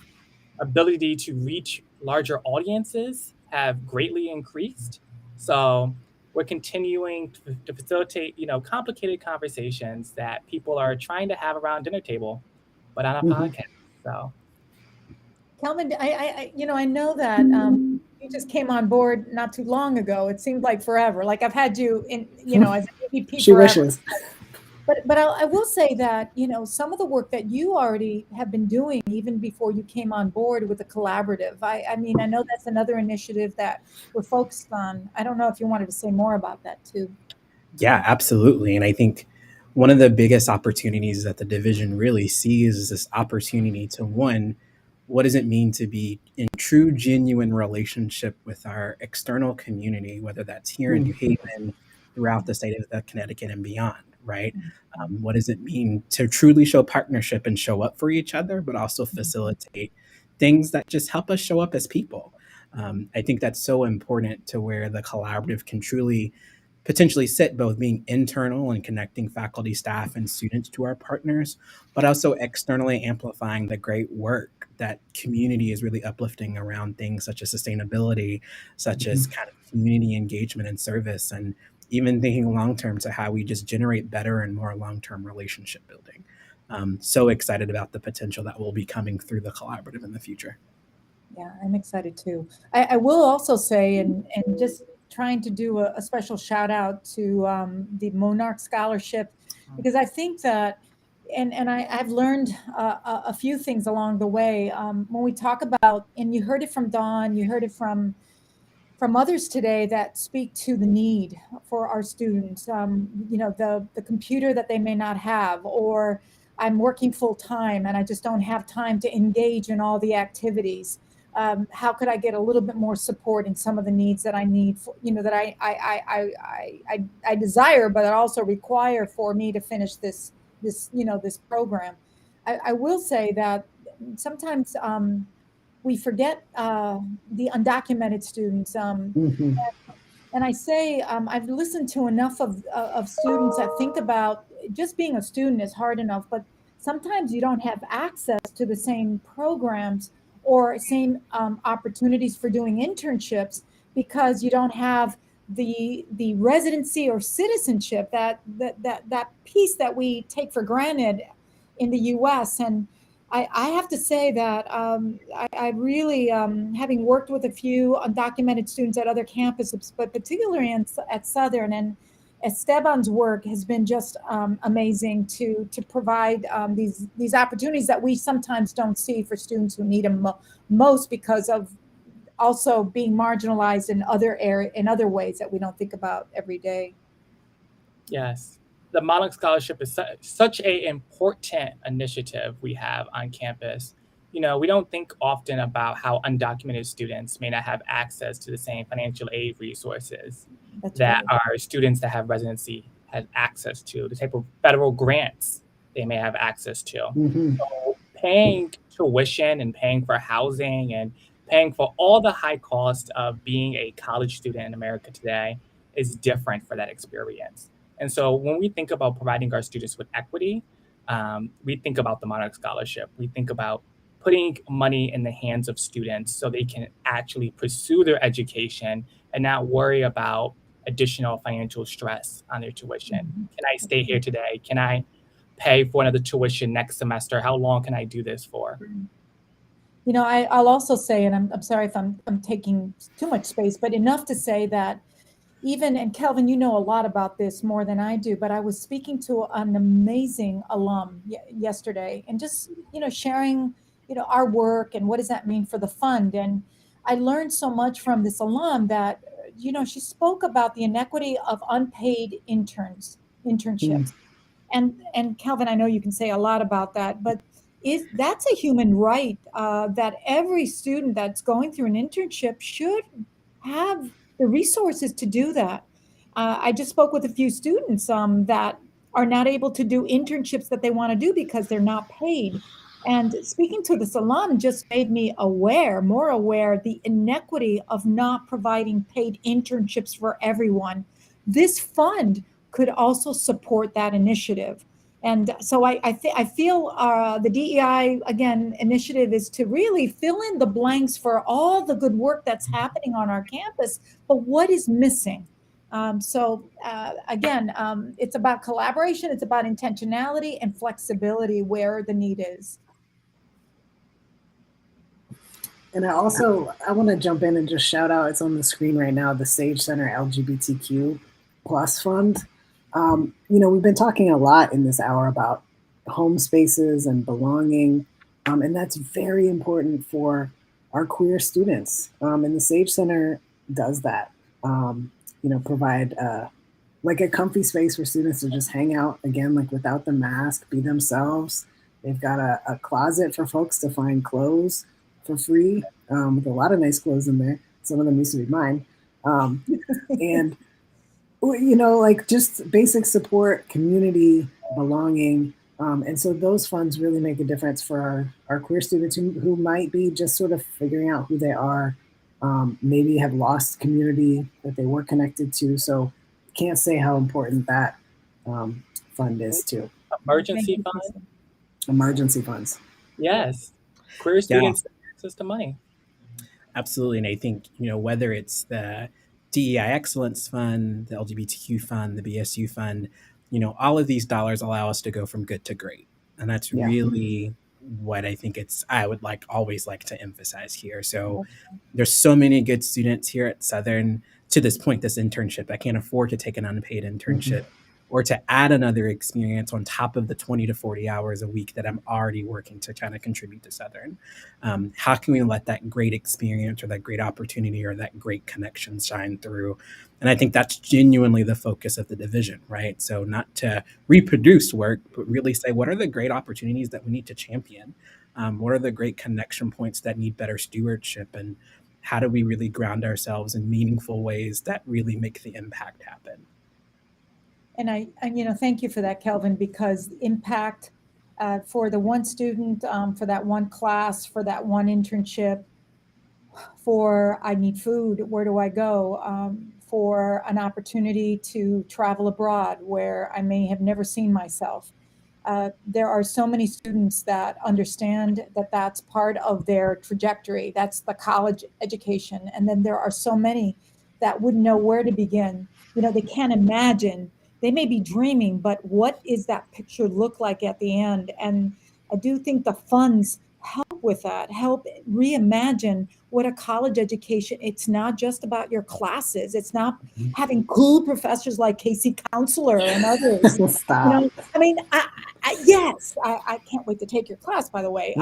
ability to reach larger audiences have greatly increased. So we're continuing to facilitate, you know, complicated conversations that people are trying to have around dinner table, but on a podcast. So, Kelvin, I know that you just came on board not too long ago. It seemed like forever. Like I've had you in, you know, as an EVP She forever. wishes. But I will say that, you know, some of the work that you already have been doing even before you came on board with the collaborative. I mean, I know that's another initiative that we're focused on. I don't know if you wanted to say more about that too. Yeah, absolutely. And I think one of the biggest opportunities that the division really sees is this opportunity to, one, what does it mean to be in true, genuine relationship with our external community, whether that's here in New Haven, throughout the state of Connecticut and beyond, right? What does it mean to truly show partnership and show up for each other, but also facilitate things that just help us show up as people? I think that's so important to where the collaborative can truly potentially sit both being internal and connecting faculty, staff, and students to our partners, but also externally amplifying the great work that community is really uplifting around things such as sustainability, such as kind of community engagement and service, and even thinking long-term to how we just generate better and more long-term relationship building. So excited about the potential that will be coming through the collaborative in the future. Yeah, I'm excited too. I will also say, and just trying to do a special shout out to the Monarch Scholarship, because I think that, and I've learned a few things along the way. When we talk about, and you heard it from Dawn, you heard it from others today that speak to the need for our students. The computer that they may not have, or I'm working full time and I just don't have time to engage in all the activities. How could I get a little bit more support in some of the needs that I need, for, that I desire, but I also require for me to finish this program. I will say that sometimes we forget the undocumented students. Mhm. And I say, I've listened to enough of students that think about just being a student is hard enough, but sometimes you don't have access to the same programs or same opportunities for doing internships because you don't have the residency or citizenship, that piece that we take for granted in the US. And I have to say that I really, having worked with a few undocumented students at other campuses, but particularly at Southern, and Esteban's work has been just amazing to provide these opportunities that we sometimes don't see for students who need them most, because of also being marginalized in other ways that we don't think about every day. Yes. The Monarch Scholarship is such a important initiative we have on campus. We don't think often about how undocumented students may not have access to the same financial aid resources That's that right. our students that have residency have access to, the type of federal grants they may have access to. Mhm. So paying tuition and paying for housing and paying for all the high cost of being a college student in America today is different for that experience. And so when we think about providing our students with equity, we think about the Monarch Scholarship. We think about putting money in the hands of students so they can actually pursue their education and not worry about additional financial stress on their tuition. Can I stay here today? Can I pay for another tuition next semester? How long can I do this for? I'll also say, and I'm sorry if I'm taking too much space, but enough to say that even, and Kelvin, you know a lot about this more than I do, but I was speaking to an amazing alum yesterday, and just, sharing, our work and what does that mean for the fund. And I learned so much from this alum that, she spoke about the inequity of unpaid Mm. internships. And Kelvin, I know you can say a lot about that, but that's a human right, that every student that's going through an internship should have the resources to do that. I just spoke with a few students that are not able to do internships that they want to do because they're not paid. And speaking to this alum just made me more aware the inequity of not providing paid internships for everyone. This fund could also support that initiative. And so I feel the DEI, again, initiative is to really fill in the blanks for all the good work that's happening on our campus, but what is missing? Again, it's about collaboration, it's about intentionality and flexibility where the need is. And I want to jump in and just shout out, it's on the screen right now, the Sage Center LGBTQ Plus Fund. We've been talking a lot in this hour about home spaces and belonging, and that's very important for our queer students. And the Sage Center does that, provide like a comfy space for students to just hang out, again, like without the mask, be themselves. They've got a closet for folks to find clothes for free, with a lot of nice clothes in there. Some of them used to be mine. And, like just basic support, community, belonging. And so those funds really make a difference for our queer students who might be just sort of figuring out who they are, maybe have lost community that they were connected to. So can't say how important that fund is too. Emergency fund? Emergency funds. Yes. Queer students have access to money. Absolutely. And I think, whether it's the DEI Excellence Fund, the LGBTQ Fund, the BSU Fund, all of these dollars allow us to go from good to great. And that's really what I would always like to emphasize here. So there's so many good students here at Southern. To this point, this internship, I can't afford to take an unpaid internship or to add another experience on top of the 20 to 40 hours a week that I'm already working to kind of contribute to Southern. How can we let that great experience or that great opportunity or that great connection shine through? And I think that's genuinely the focus of the division, right? So not to reproduce work, but really say, what are the great opportunities that we need to champion? What are the great connection points that need better stewardship? And how do we really ground ourselves in meaningful ways that really make the impact happen? And I thank you for that, Kelvin, because impact for the one student, for that one class, for that one internship, for I need food, where do I go? For an opportunity to travel abroad where I may have never seen myself. There are so many students that understand that that's part of their trajectory. That's the college education. And then there are so many that wouldn't know where to begin. They can't imagine. They may be dreaming, but what is that picture look like at the end? And I do think the funds help with that, help reimagine what a college education. It's not just about your classes. It's not having cool professors like Casey Counselor and others. Stop. Yes, I can't wait to take your class, by the way.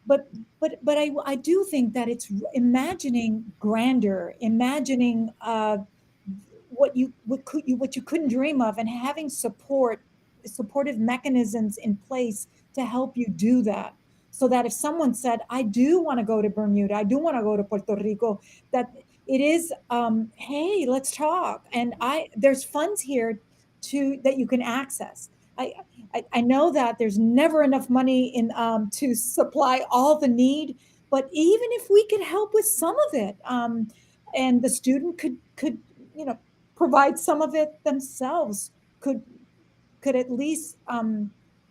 But I do think that it's imagining grandeur, imagining what you couldn't dream of, and having supportive mechanisms in place to help you do that. So that if someone said, I do want to go to Bermuda, I do want to go to Puerto Rico, that it is, hey, let's talk. And there's funds here that you can access. I know that there's never enough money to supply all the need, but even if we could help with some of it, and the student could provide some of it themselves, could at least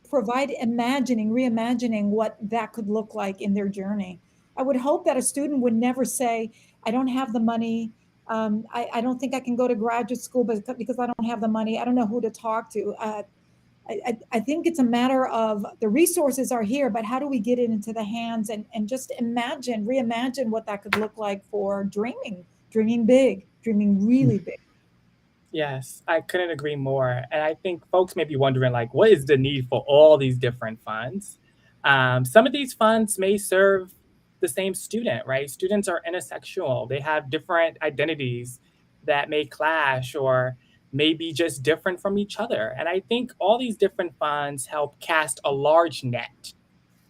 provide reimagining what that could look like in their journey. I would hope that a student would never say, I don't have the money. I don't think I can go to graduate school because I don't have the money. I don't know who to talk to. I think it's a matter of the resources are here, but how do we get it into the hands and just reimagine what that could look like for dreaming big, dreaming really big. Yes, I couldn't agree more. And I think folks may be wondering, what is the need for all these different funds? Some of these funds may serve the same student, right? Students are intersexual. They have different identities that may clash or may be just different from each other. And I think all these different funds help cast a large net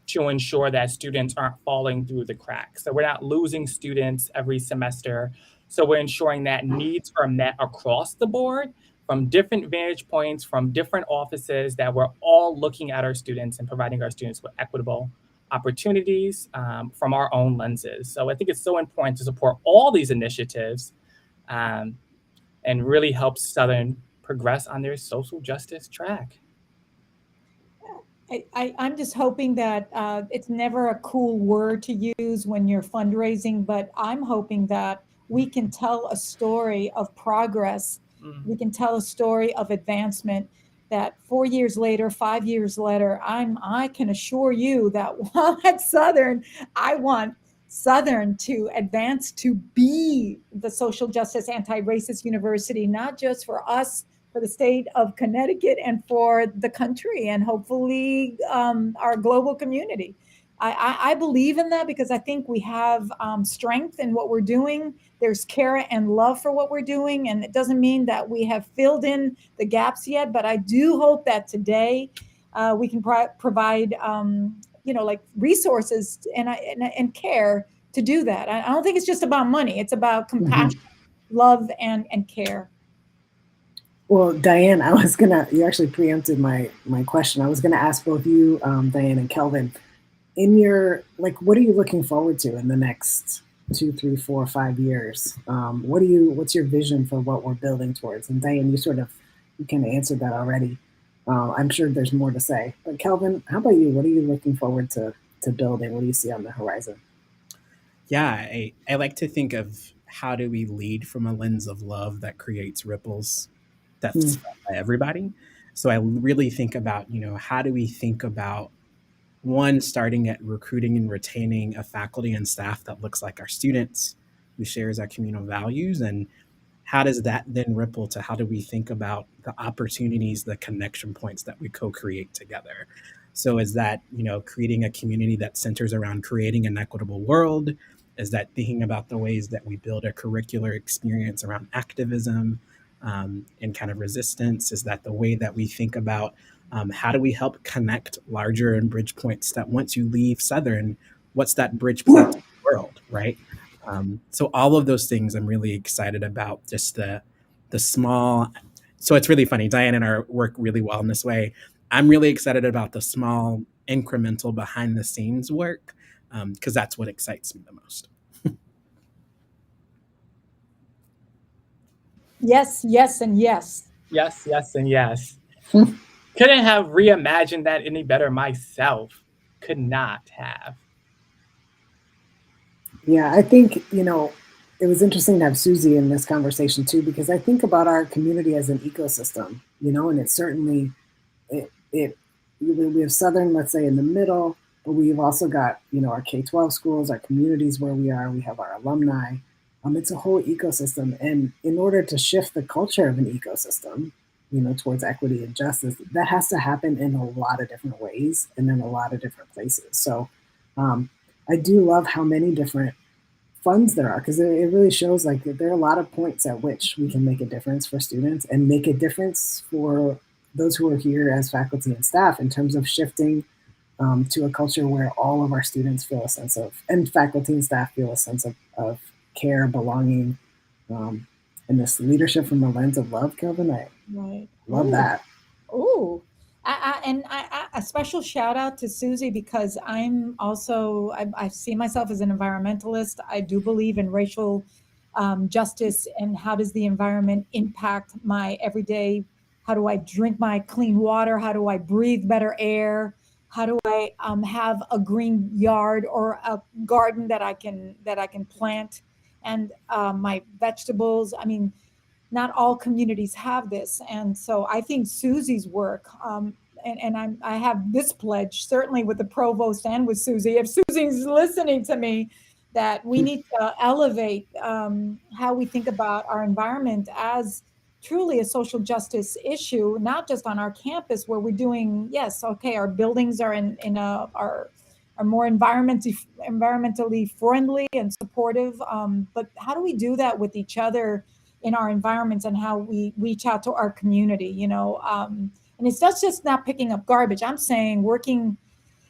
to ensure that students aren't falling through the cracks. So we're not losing students every semester. So we're ensuring that needs are met across the board from different vantage points, from different offices, that we're all looking at our students and providing our students with equitable opportunities from our own lenses. So I think it's so important to support all these initiatives and really help Southern progress on their social justice track. I'm just hoping that it's never a cool word to use when you're fundraising, but I'm hoping that we can tell a story of progress. We can tell a story of advancement, that 4 years later, 5 years later, I can assure you that while at Southern, I want Southern to advance to be the social justice anti-racist university, not just for us, for the state of Connecticut, and for the country, and hopefully our global community. I believe in that because I think we have strength in what we're doing. There's care and love for what we're doing. And it doesn't mean that we have filled in the gaps yet, but I do hope that today we can provide, resources and care to do that. I don't think it's just about money. It's about compassion, love, and care. Well, Diane, you actually preempted my question. I was going to ask both you, Diane and Kelvin, in your, what are you looking forward to in the next 2, 3, 4, 5 years? What's your vision for what we're building towards? And Diane, you kind of answered that already. I'm sure there's more to say, but Kelvin, how about you? What are you looking forward to building? What do you see on the horizon? Yeah, I like to think of how do we lead from a lens of love that creates ripples that's felt by everybody. So I really think about, how do we think about one, starting at recruiting and retaining a faculty and staff that looks like our students, who shares our communal values, and how does that then ripple to how do we think about the opportunities, the connection points that we co-create together? So is that, creating a community that centers around creating an equitable world? Is that thinking about the ways that we build a curricular experience around activism and kind of resistance? Is that the way that we think about how do we help connect larger and bridge points that once you leave Southern, what's that bridge point to the world, right? So all of those things I'm really excited about, just the small. So it's really funny. Diane and I work really well in this way. I'm really excited about the small incremental behind the scenes work because that's what excites me the most. Yes, yes, and yes. Yes, yes, and yes. Couldn't have reimagined that any better myself. Could not have. Yeah, I think, it was interesting to have Susie in this conversation too, because I think about our community as an ecosystem, and it's certainly, we have Southern, let's say, in the middle, but we've also got, our K-12 schools, our communities where we are, we have our alumni. It's a whole ecosystem. And in order to shift the culture of an ecosystem, towards equity and justice, that has to happen in a lot of different ways and in a lot of different places. So I do love how many different funds there are, because it really shows like there are a lot of points at which we can make a difference for students and make a difference for those who are here as faculty and staff in terms of shifting to a culture where all of our students feel a sense of, and faculty and staff feel a sense of care, belonging, and this leadership from the lens of love, Kelvin. I love that. Ooh. A special shout out to Susie, because I'm also, I see myself as an environmentalist. I do believe in racial justice and how does the environment impact my everyday. How do I drink my clean water? How do I breathe better air? How do I have a green yard or a garden that I can plant and my vegetables? I mean, not all communities have this. And so I think Susie's work, and I have this pledge, certainly with the provost and with Susie, if Susie's listening to me, that we need to elevate how we think about our environment as truly a social justice issue, not just on our campus where we're doing, yes, okay, our buildings are are more environmentally friendly and supportive, but how do we do that with each other in our environments and how we reach out to our community, and it's just not picking up garbage. I'm saying working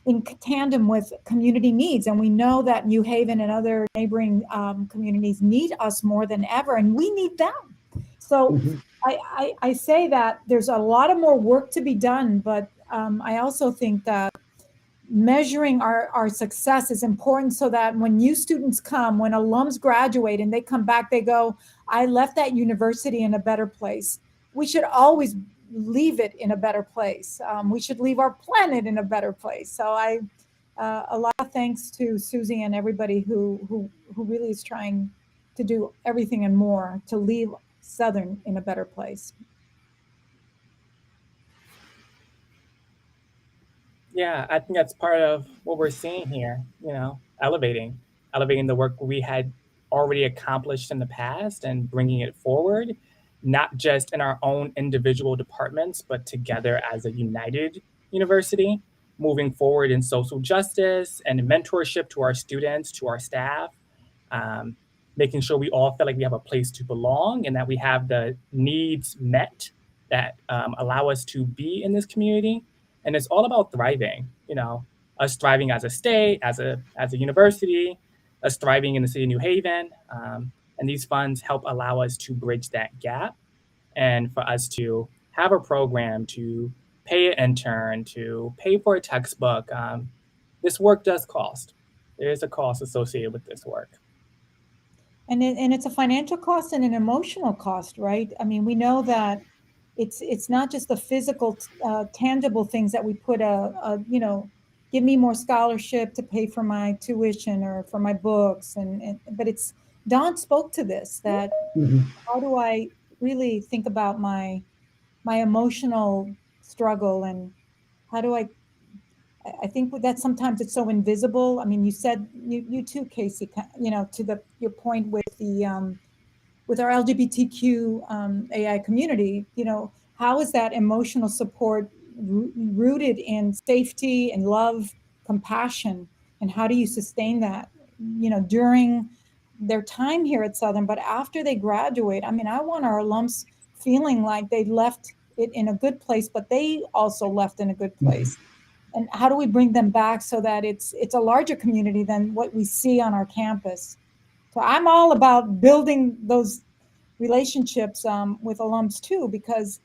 in tandem with community needs. And we know that New Haven and other neighboring communities need us more than ever, and we need them. So I say that there's a lot of more work to be done, but I also think that measuring our success is important so that when new students come, when alums graduate and they come back, they go, I left that university in a better place. We should always leave it in a better place. We should leave our planet in a better place. So a lot of thanks to Susie and everybody who really is trying to do everything and more to leave Southern in a better place. Yeah, I think that's part of what we're seeing here, elevating the work we had already accomplished in the past and bringing it forward, not just in our own individual departments, but together as a united university, moving forward in social justice and mentorship to our students, to our staff, making sure we all feel like we have a place to belong and that we have the needs met that allow us to be in this community. And it's all about thriving, us thriving as a state, as a university, us thriving in the city of New Haven. And these funds help allow us to bridge that gap and for us to have a program, to pay an intern, to pay for a textbook. This work does cost. There is a cost associated with this work. And it's a financial cost and an emotional cost, right? I mean, we know that it's not just the physical, tangible things that we put give me more scholarship to pay for my tuition or for my books, but it's Dawn spoke to this, that how do I really think about my emotional struggle, and how do I I think that sometimes it's so invisible. I mean, you said, you too, Casey, to your point with our LGBTQ AI community, how is that emotional support rooted in safety and love, compassion, and how do you sustain that, during their time here at Southern, but after they graduate? I mean, I want our alums feeling like they left it in a good place, but they also left in a good place. And how do we bring them back so that it's a larger community than what we see on our campus? So I'm all about building those relationships with alums too, because,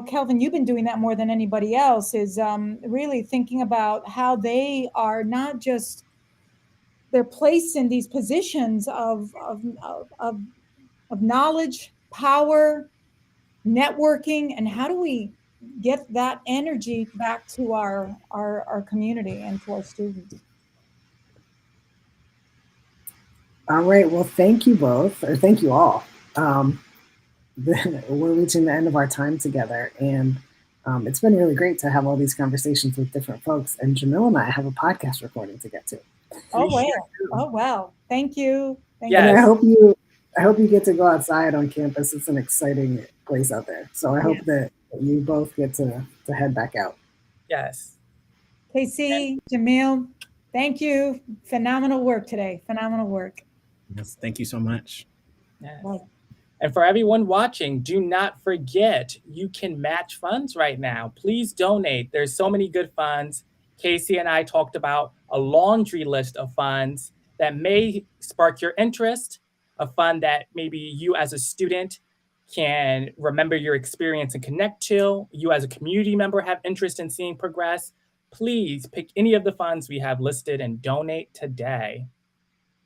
Kelvin, you've been doing that more than anybody else, is really thinking about how they are not just, they're placed in these positions of knowledge, power, networking, and how do we get that energy back to our community and to our students? All right. Well, thank you both, or thank you all. We're reaching the end of our time together, and it's been really great to have all these conversations with different folks. And Jamil and I have a podcast recording to get to. Oh wow! Oh wow! Thank you. Yes. And I hope you get to go outside on campus. It's an exciting place out there. So I hope that you both get to head back out. Yes. Casey, Jamil, thank you. Phenomenal work today. Phenomenal work. Yes, thank you so much. Yes. Well, and for everyone watching, do not forget, you can match funds right now. Please donate. There's so many good funds. Casey and I talked about a laundry list of funds that may spark your interest, a fund that maybe you as a student can remember your experience and connect to, you as a community member have interest in seeing progress. Please pick any of the funds we have listed and donate today.